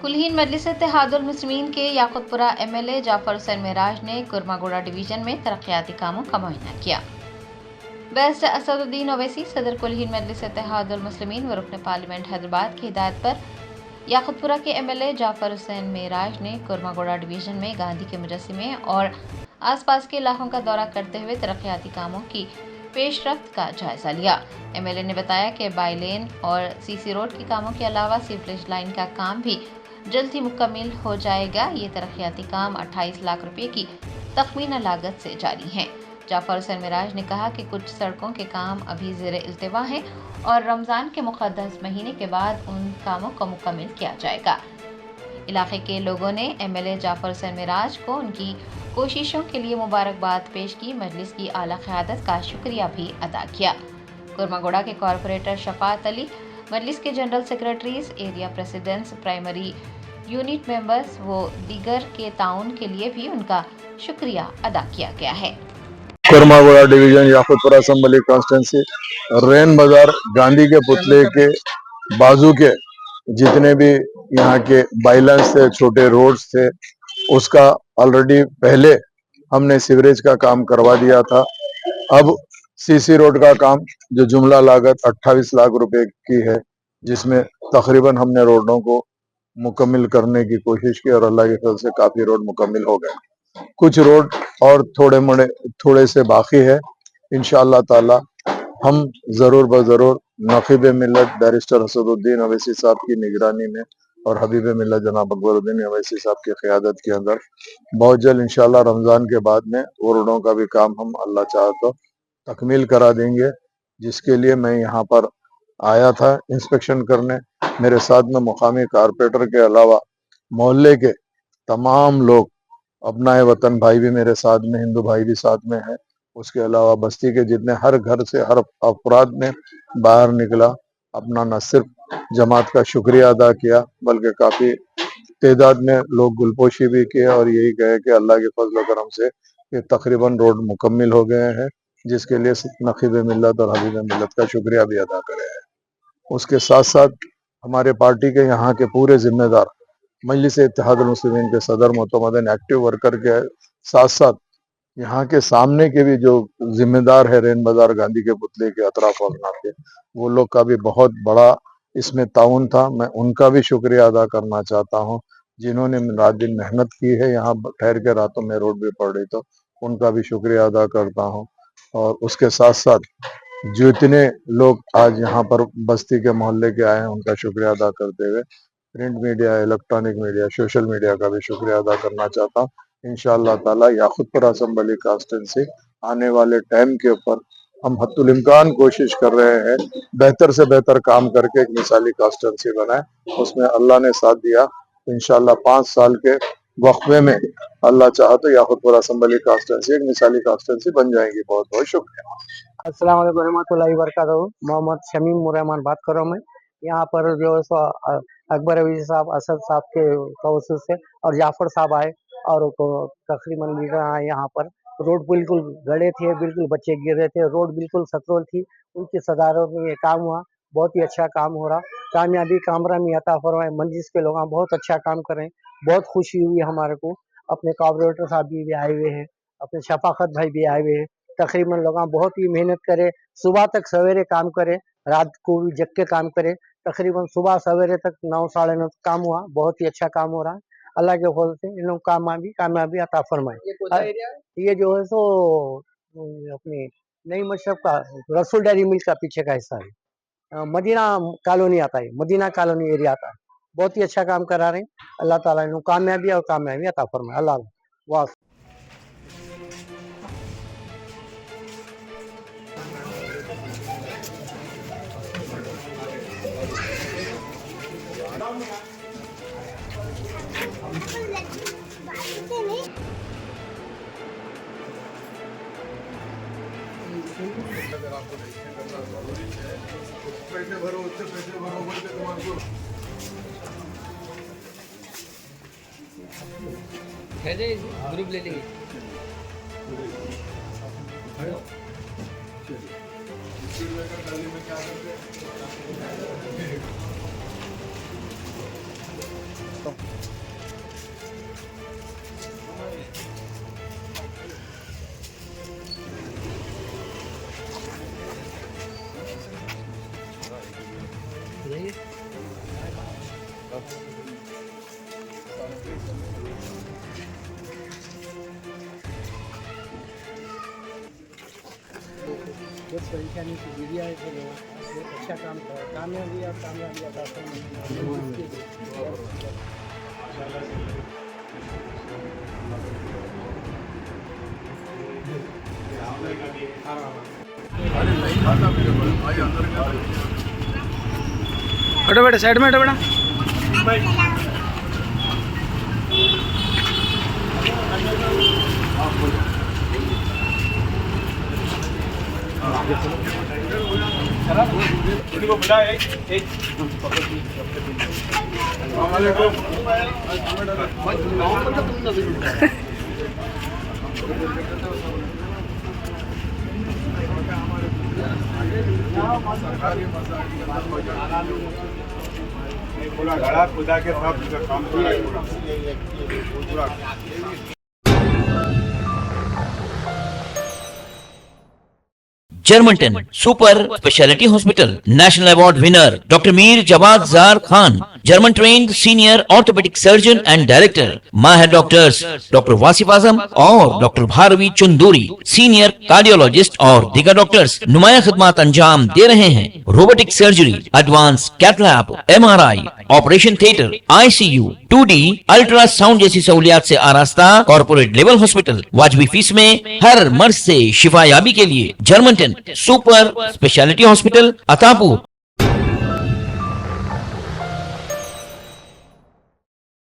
कुलहीन मजलिस इत्तेहादुल मुस्लिमीन के याकुतपुरा MLA जाफर हुसैन मेराज ने कुरमागोड़ा division में तरक्याती कामों का मुआयना किया। बेस्ट असदुद्दीन ओवैसी सदर कुलहीन मजलिस इत्तेहादुल मुस्लिमीन व रुकन पार्लियामेंट हैदराबाद की हिदायत पर याकुतपुरा के MLA जाफर हुसैन मेराज ने कुरमागोड़ा डिवीजन में गांधी के मुजस्सिमे और आसपास के इलाकों का दौरा करते हुए तरक्याती कामों की पेशरफ्त का जायजा लिया। MLA ने बताया कि बाई लेन और CC रोड के कामों के अलावा सीवरेज लाइन का काम भी जल्द ही मुकम्मल हो जाएगा। ये तरक्याती काम 28 लाख रुपए की तखमीना लागत से जारी हैं। जाफर हुसैन मेराज ने कहा कि कुछ सड़कों के काम अभी ज़ेरे इल्तिवा हैं और रमज़ान के मुक़द्दस महीने के बाद उन कामों को मुकम्मल किया जाएगा। इलाके के लोगों ने MLA जाफर हुसैन मेराज को उनकी कोशिशों के लिए मुबारकबाद पेश की। मजलिस की आला क़यादत का शुक्रिया भी अदा किया। कुरमागोड़ा के कॉरपोरेटर शफात अली, मजलिस के general secretaries, area presidents, primary unit members व दीगर के ताउन के लिए भी उनका शुक्रिया अदा किया गया है। Kurmaguda division Yakutpura assembly constituency Rein Bazaar Gandhi के पुतले के बाजू के जितने भी यहाँ के बाइलेंस थे, छोटे रोड्स थे, उसका ऑलरेडी पहले हमने सीवरेज का काम करवा दिया था। अब CC रोड का काम जो जुमला लागत 28 लाख रुपए की है, जिसमें तकरीबन हमने रोडों को मुकम्मल करने की कोशिश की और अल्लाह के फजल से काफी रोड मुकम्मल हो गए। कुछ रोड और थोड़े से बाकी है। इंशाअल्लाह ताला हम जरूर बजरूर नकीब मिल्लत बैरिस्टर असदुद्दीन ओवैसी साहब की निगरानी में और हबीब मिल्लत जनाब अकबरुद्दीन ओवैसी साहब की क़यादत के अंदर बहुत जल्द इंशाअल्लाह रमजान के बाद में वो रोडों का भी काम हम अल्लाह चाहे तो तकमील करा देंगे, जिसके लिए मैं यहाँ पर आया था इंस्पेक्शन करने। मेरे साथ में मुकामी कारपोरेटर के अलावा मोहल्ले के तमाम लोग, अपना वतन भाई भी मेरे साथ में, हिंदू भाई भी साथ में है। उसके अलावा बस्ती के जितने हर घर से हर अफराद ने बाहर निकला, अपना न सिर्फ जमात का शुक्रिया अदा किया बल्कि काफी तादाद में लोग गुलपोशी भी किए और यही कहे कि अल्लाह के फजल करम से ये तकरीबन रोड मुकम्मल हो गए हैं, जिसके लिए नकीब मिल्लत और हबीब मिल्लत का शुक्रिया भी अदा करे हैं। उसके साथ साथ हमारे पार्टी के यहाँ के पूरे जिम्मेदार मजलिस इत्तेहादुल मुस्लिमीन के सदर मोतमदन एक्टिव वर्कर के साथ साथ यहाँ के सामने के भी जो जिम्मेदार है रेन बाजार गांधी के पुतले के अतराफ अगनाफ के, वो लोग का भी बहुत बड़ा इसमें ताउन था। मैं उनका भी शुक्रिया अदा करना चाहता हूँ, जिन्होंने रात दिन मेहनत की है। यहाँ ठहर के रातों में रोड भी पड़ रही, तो उनका भी शुक्रिया अदा करता हूँ। और उसके साथ साथ जो इतने लोग आज यहाँ पर बस्ती के मोहल्ले के आए हैं, उनका शुक्रिया अदा करते हुए print media, electronic media, social media का भी शुक्रिया अदा करना चाहता हूँ। इंशाअल्लाह ताला याकुतपुरा असम्बली कॉन्स्टिट्यूंसी आने वाले टाइम के ऊपर हम हत्तुल इम्कान कोशिश कर रहे हैं बेहतर से बेहतर काम करके एक मिसाली कॉन्स्टिट्यूंसी बनाए। उसमें अल्लाह ने साथ दिया तो इंशाअल्लाह 5 साल के वक्फे में अल्लाह चाहा तो याकुतपुरा असम्बली कॉन्स्टिट्यूंसी एक मिसाली कॉन्स्टिट्यूंसी बन जाएगी। बहुत बहुत शुक्रिया। अस्सलाम वालेकुम रहमतुल्लाहि व बरकातहू। मोहम्मद शमीम रहमान बात कर रहा हूँ मैं। यहाँ पर जो है सो अकबर अवीज़ साहब, असद साहब के तवज्जुह से और जाफर साहब आए और तकरीबन लीडर आए यहाँ पर। रोड बिल्कुल गड़े थे, बिल्कुल बच्चे गिर रहे थे, रोड बिल्कुल सतरोल थी। उनकी सदारत में ये काम हुआ, बहुत ही अच्छा काम हो रहा। कामयाबी कामरानी अता फरमाए। मजलिस के लोग बहुत अच्छा काम कर रहे हैं, बहुत खुशी हुई हमारे को। अपने कॉर्पोरेटर साहब भी आए हुए हैं, अपने शफाकत भाई भी आए हुए हैं। तकरीबन लोग बहुत ही मेहनत करे, सुबह तक सवेरे काम करे, रात को भी जग के काम करे। तकरीबन सुबह सवेरे तक 9 साढ़े 9 काम हुआ, बहुत ही अच्छा काम हो रहा है। अल्लाह के फजल से इन लोग कामयाबी अता फरमाए। ये जो है सो अपनी नई मशरफ का रसूल डेयरी मिल का पीछे का हिस्सा है। मदीना कॉलोनी आता है, मदीना कॉलोनी एरिया आता है। बहुत ही अच्छा काम करा रहे हैं। अल्लाह ताला इनको कामयाबी अता फरमाए। अल्लाह वाह। अगर आपको रजिस्ट्रेशन करना जरूरी है, पैसे भरो, उससे पैसे भरो बोल के तुम्हारे ग्रुप ले लेंगे। में क्या करते हैं बहुत परेशानी की मीडिया है तो बहुत अच्छा काम कर कामयाबी और कामयाबी अदा हटो बेटा, साइड में हटो बेटा। पूरा घड़ा खुदा के साथ काम पूरा Germanten super speciality hospital, national award winner doctor Mir Jawad Zar Khan, German trained senior orthopaedic surgeon and director, माहिर डॉक्टर्स डॉक्टर वासिफ आजम और doctor Bharvi Chunduri, senior cardiologist और दीगर डॉक्टर्स नुमाया खिदमत अंजाम दे रहे हैं। Robotic surgery, advance cath lab, MRI, operation theatre, ICU, 2D ultrasound जैसी सहूलियात से आरास्ता कॉर्पोरेट लेवल हॉस्पिटल, वाजबी फीस में हर मर्ज से शिफायाबी के लिए Germanton super speciality hospital, Attapur.